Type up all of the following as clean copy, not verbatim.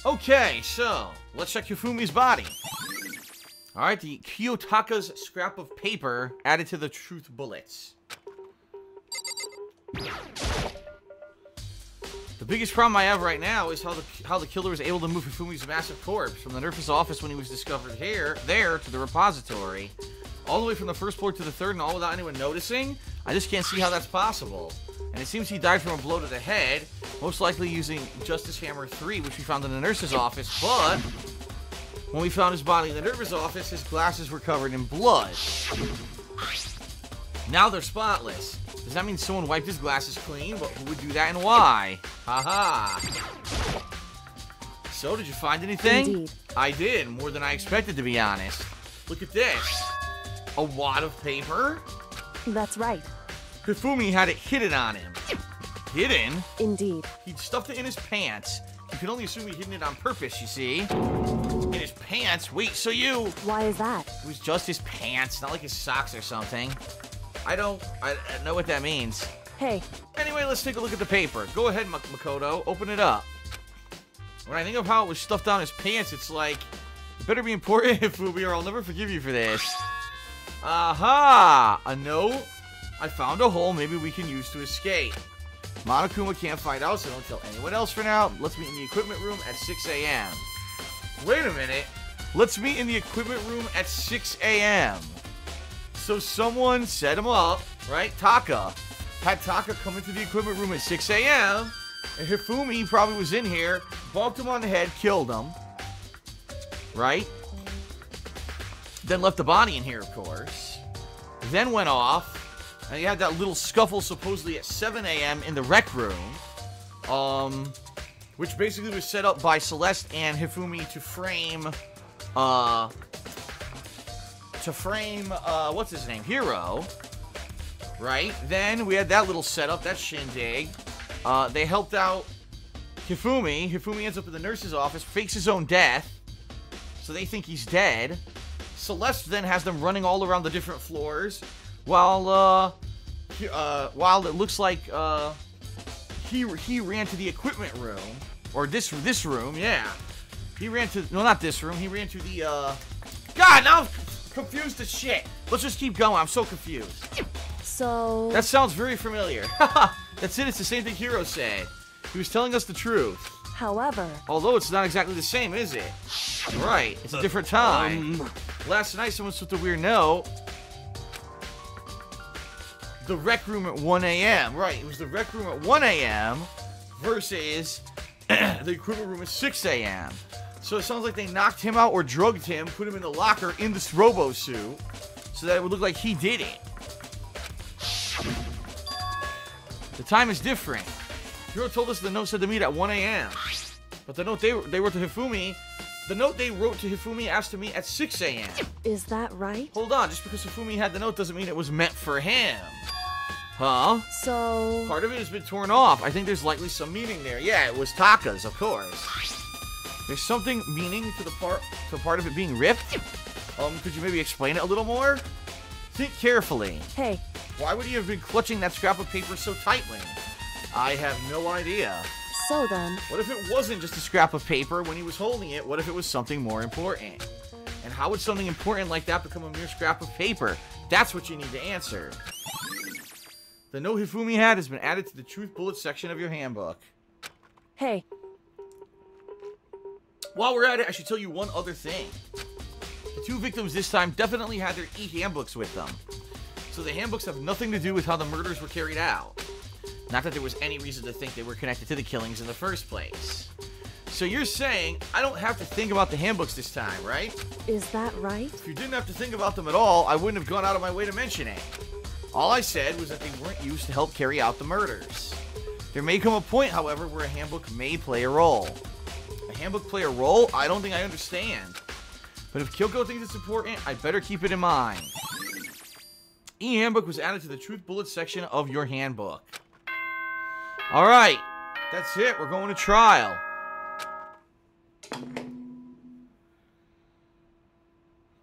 Okay, so let's check Hifumi's body. Alright, the Kiyotaka's scrap of paper added to the truth bullets. The biggest problem I have right now is how the killer was able to move Hifumi's massive corpse from the nurse's office when he was discovered there to the repository, all the way from the first floor to the third, and all without anyone noticing. I just can't see how that's possible. And it seems he died from a blow to the head, most likely using Justice Hammer 3, which we found in the nurse's office, but when we found his body in the nurse's office, his glasses were covered in blood. Now they're spotless. Does that mean someone wiped his glasses clean? But who would do that and why? Haha. So, did you find anything? Indeed. I did, more than I expected, to be honest. Look at this. A wad of paper? That's right. Hifumi had it hidden on him. Hidden? Indeed. He'd stuffed it in his pants. You can only assume he'd hidden it on purpose, you see. In his pants? Wait, so you... Why is that? It was just his pants, not like his socks or something. I don't know what that means. Hey. Anyway, let's take a look at the paper. Go ahead, Makoto. Open it up. When I think of how it was stuffed down his pants, it's like, it better be important, Hifumi, or I'll never forgive you for this. Aha! A note? I found a hole maybe we can use to escape. Monokuma can't find out, so don't tell anyone else for now. Let's meet in the equipment room at 6 a.m. Wait a minute. Let's meet in the equipment room at 6 a.m. So someone set him up, right? Taka. Had Taka come into the equipment room at 6 a.m. And Hifumi probably was in here, bumped him on the head, killed him. Right? Then left the body in here, of course. Then went off. And you had that little scuffle supposedly at 7 a.m. in the rec room. Which basically was set up by Celeste and Hifumi to frame, what's his name? Hiro. Right? Then we had that little setup, that shindig. They helped out Hifumi. Hifumi ends up in the nurse's office, fakes his own death. So they think he's dead. Celeste then has them running all around the different floors. While it looks like, he ran to the equipment room. Or this room, yeah. He ran to, no, not this room. He ran to the, God, now I'm confused as shit. Let's just keep going. I'm so confused. So... That sounds very familiar. That's it. It's the same thing Hiro said. He was telling us the truth. However... Although it's not exactly the same, is it? Right. It's a different time. Last night, someone slipped a weird note. The rec room at 1 a.m. Right. It was the rec room at 1 a.m. versus the equipment room at 6 a.m. So it sounds like they knocked him out or drugged him, put him in the locker in this robo suit, so that it would look like he did it. The time is different. Hiro told us the note said to meet at 1 a.m. But the note they wrote to Hifumi, the note they wrote to Hifumi asked to meet at 6 a.m. Is that right? Hold on, just because Hifumi had the note doesn't mean it was meant for him. Huh? So... Part of it has been torn off. I think there's likely some meaning there. Yeah, it was Taka's, of course. There's something meaning to the part of it being ripped? Could you maybe explain it a little more? Think carefully. Hey. Why would he have been clutching that scrap of paper so tightly? I have no idea. So then... What if it wasn't just a scrap of paper when he was holding it? What if it was something more important? And how would something important like that become a mere scrap of paper? That's what you need to answer. The note Hifumi had has been added to the Truth Bullet section of your handbook. Hey. While we're at it, I should tell you one other thing. The two victims this time definitely had their e-handbooks with them. So the handbooks have nothing to do with how the murders were carried out. Not that there was any reason to think they were connected to the killings in the first place. So you're saying I don't have to think about the handbooks this time, right? Is that right? If you didn't have to think about them at all, I wouldn't have gone out of my way to mention it. All I said was that they weren't used to help carry out the murders. There may come a point, however, where a handbook may play a role. A handbook play a role? I don't think I understand. But if Kyoko thinks it's important, I better keep it in mind. E-handbook was added to the Truth Bullet section of your handbook. Alright, that's it. We're going to trial.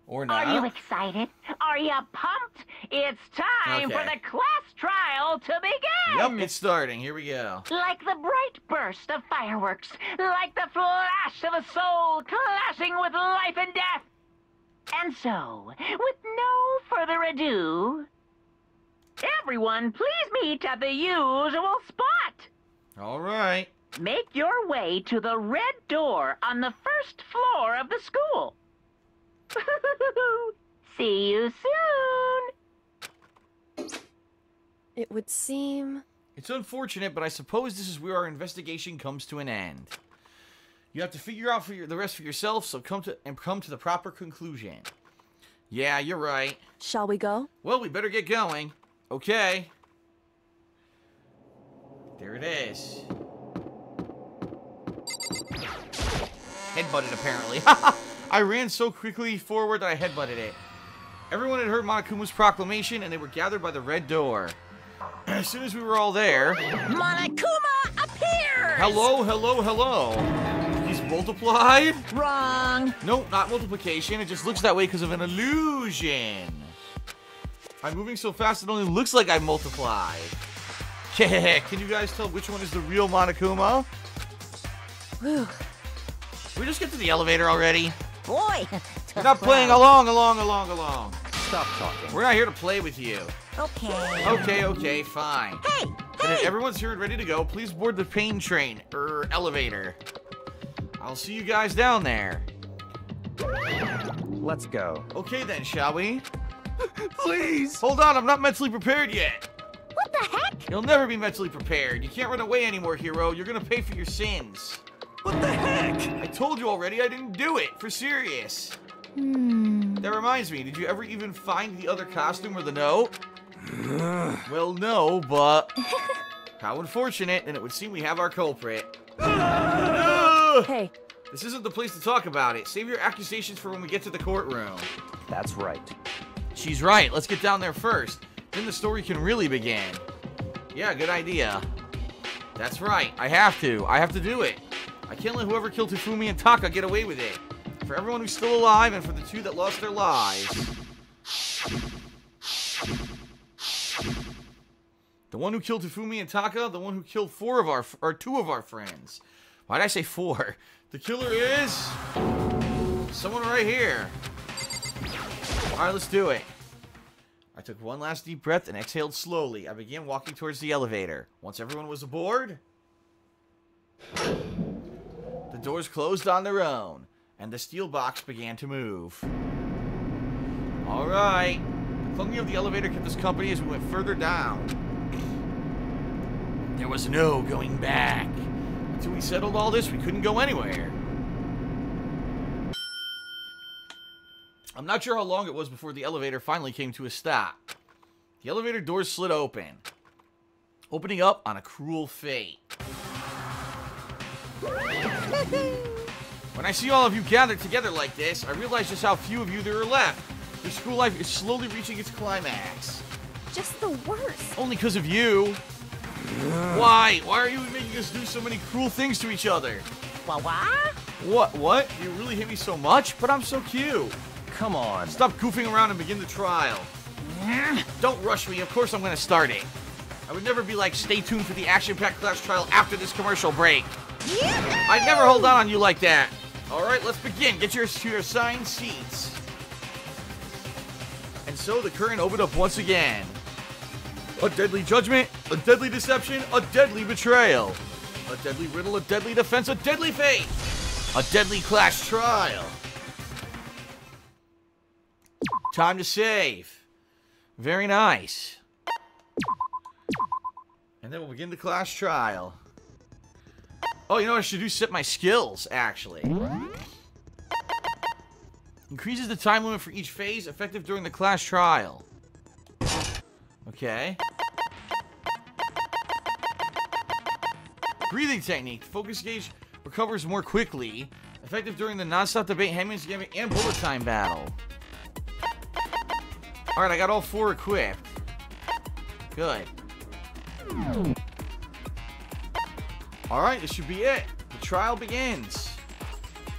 Or not. Are you excited? Are you pumped? It's time for the class trial to begin! Yep, it's starting. Here we go. Like the bright burst of fireworks, like the flash of a soul clashing with life and death. And so, with no further ado, everyone please meet at the usual spot. All right. Make your way to the red door on the first floor of the school. See you soon. It would seem... It's unfortunate, but I suppose this is where our investigation comes to an end. You have to figure out the rest for yourself, so come to the proper conclusion. Yeah, you're right. Shall we go? Well, we better get going. Okay. There it is. Headbutted, apparently. I ran so quickly forward that I headbutted it. Everyone had heard Monokuma's proclamation, and they were gathered by the red door. As soon as we were all there... Monokuma appears! Hello, hello, hello. He's multiplied? Wrong. Nope, not multiplication. It just looks that way because of an illusion. I'm moving so fast it only looks like I multiplied. Can you guys tell which one is the real Monokuma? Whew. Can we just get to the elevator already? Boy. We're not playing along. Stop talking. We're not here to play with you. Okay. Okay, fine. Hey, And if everyone's here and ready to go, please board the pain train, elevator. I'll see you guys down there. Let's go. Okay then, shall we? Please! Hold on, I'm not mentally prepared yet. What the heck? You'll never be mentally prepared. You can't run away anymore, hero. You're gonna pay for your sins. What the heck? I told you already I didn't do it, for serious. That reminds me, did you ever even find the other costume or the note? Well, no, but... How unfortunate, and it would seem we have our culprit. Hey, This isn't the place to talk about it. Save your accusations for when we get to the courtroom. That's right. She's right. Let's get down there first. Then the story can really begin. Yeah, good idea. That's right. I have to. I have to do it. I can't let whoever killed Tefumi and Taka get away with it. For everyone who's still alive and for the two that lost their lives. The one who killed Tefumi and Taka, the one who killed two of our friends. Why did I say four? The killer is someone right here. All right, let's do it. I took one last deep breath and exhaled slowly. I began walking towards the elevator. Once everyone was aboard, the doors closed on their own, and the steel box began to move. All right. The clunking of the elevator kept us company as we went further down. There was no going back. Until we settled all this, we couldn't go anywhere. I'm not sure how long it was before the elevator finally came to a stop. The elevator doors slid open, opening up on a cruel fate. When I see all of you gathered together like this, I realize just how few of you there are left. Your school life is slowly reaching its climax. just the worst. Only because of you. Why? Why are you making us do so many cruel things to each other? What? What? You really hate me so much? But I'm so cute. Come on. Stop goofing around and begin the trial. Don't rush me. Of course I'm going to start it. I would never be like, stay tuned for the action-packed class trial after this commercial break. I'd never hold on you like that. All right, let's begin. Get your assigned seats. And so the curtain opened up once again. A deadly judgment, a deadly deception, a deadly betrayal. A deadly riddle, a deadly defense, a deadly fate. A deadly class trial. Time to save. Very nice. And then we'll begin the class trial. Oh, you know what I should do? Set my skills, actually. Increases the time limit for each phase, effective during the class trial. Okay. Breathing technique. Focus gauge recovers more quickly. Effective during the non-stop debate, Hammond's Gambit, and bullet time battle. Alright, I got all 4 equipped. Good. Alright, this should be it. The trial begins.